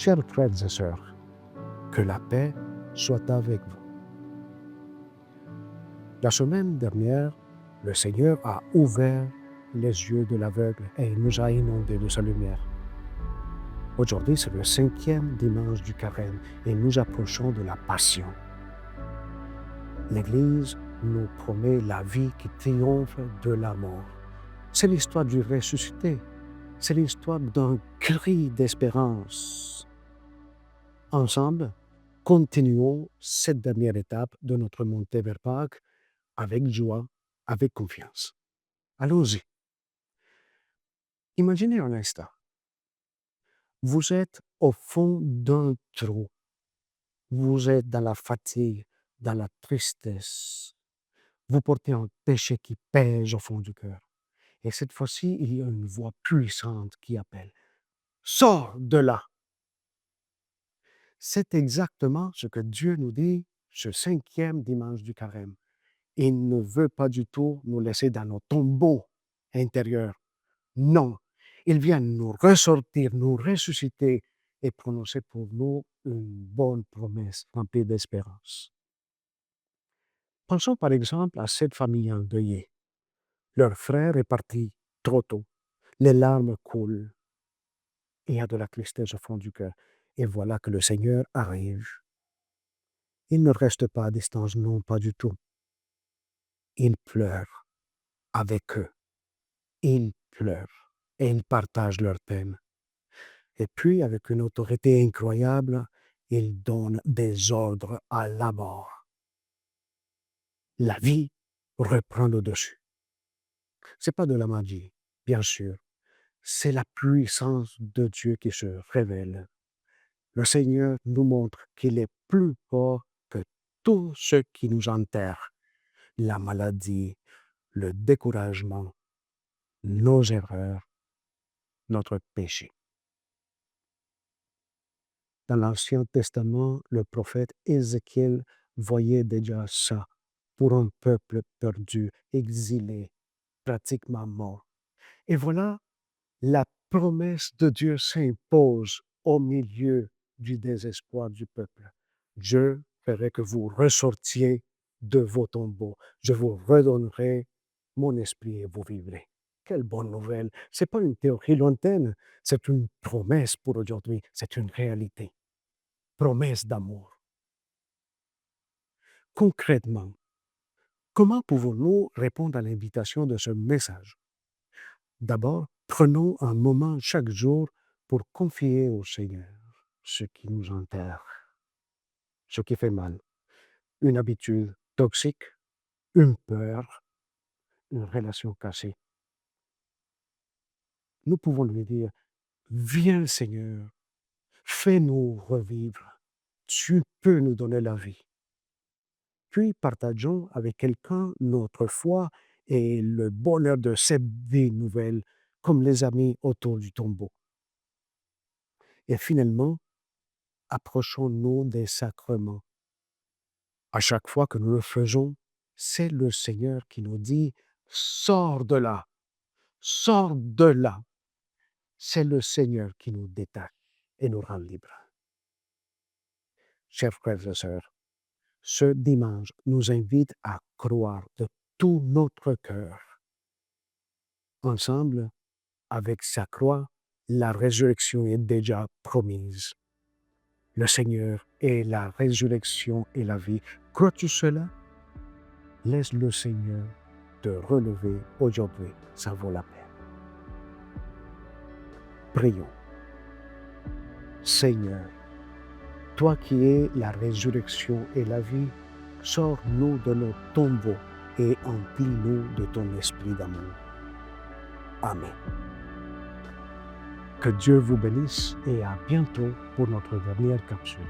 Chers frères et sœurs, que la paix soit avec vous. La semaine dernière, le Seigneur a ouvert les yeux de l'aveugle et il nous a inondés de sa lumière. Aujourd'hui, c'est le 5e dimanche du Carême et nous approchons de la Passion. L'Église nous promet la vie qui triomphe de la mort. C'est l'histoire du ressuscité. C'est l'histoire d'un cri d'espérance. Ensemble, continuons cette dernière étape de notre montée vers Pâques avec joie, avec confiance. Allons-y. Imaginez un instant. Vous êtes au fond d'un trou. Vous êtes dans la fatigue, dans la tristesse. Vous portez un péché qui pèse au fond du cœur. Et cette fois-ci, il y a une voix puissante qui appelle. Sors de là! C'est exactement ce que Dieu nous dit ce 5e dimanche du Carême. Il ne veut pas du tout nous laisser dans nos tombeaux intérieurs. Non, il vient nous ressortir, nous ressusciter et prononcer pour nous une bonne promesse remplie d'espérance. Pensons par exemple à cette famille endeuillée. Leur frère est parti trop tôt. Les larmes coulent. Il y a de la tristesse au fond du cœur. Et voilà que le Seigneur arrive. Il ne reste pas à distance, non, pas du tout. Il pleure avec eux. Il pleure et il partage leur peine. Et puis, avec une autorité incroyable, il donne des ordres à la mort. La vie reprend le dessus. Ce n'est pas de la magie, bien sûr. C'est la puissance de Dieu qui se révèle. Le Seigneur nous montre qu'il est plus fort que tout ce qui nous enterre. La maladie, le découragement, nos erreurs, notre péché. Dans l'Ancien Testament, le prophète Ézéchiel voyait déjà ça pour un peuple perdu, exilé, pratiquement mort. Et voilà, la promesse de Dieu s'impose au milieu du désespoir du peuple. Je ferai que vous ressortiez de vos tombeaux. Je vous redonnerai mon esprit et vous vivrez. Quelle bonne nouvelle! Ce n'est pas une théorie lointaine, c'est une promesse pour aujourd'hui, c'est une réalité. Promesse d'amour. Concrètement, comment pouvons-nous répondre à l'invitation de ce message? D'abord, prenons un moment chaque jour pour confier au Seigneur ce qui nous enterre, ce qui fait mal, une habitude toxique, une peur, une relation cassée. Nous pouvons lui dire, viens Seigneur, fais-nous revivre, tu peux nous donner la vie. Puis partageons avec quelqu'un notre foi et le bonheur de cette vie nouvelle, comme les amis autour du tombeau. Et finalement, approchons-nous des sacrements. À chaque fois que nous le faisons, c'est le Seigneur qui nous dit « Sors de là, sors de là ». C'est le Seigneur qui nous détache et nous rend libres. Chers frères et sœurs, ce dimanche nous invite à croire de tout notre cœur. Ensemble, avec sa croix, la résurrection est déjà promise. Le Seigneur est la résurrection et la vie. Crois-tu cela? Laisse le Seigneur te relever aujourd'hui. Ça vaut la peine. Prions. Seigneur, toi qui es la résurrection et la vie, sors-nous de nos tombeaux et emplis-nous de ton esprit d'amour. Amen. Que Dieu vous bénisse et à bientôt pour notre dernière capsule.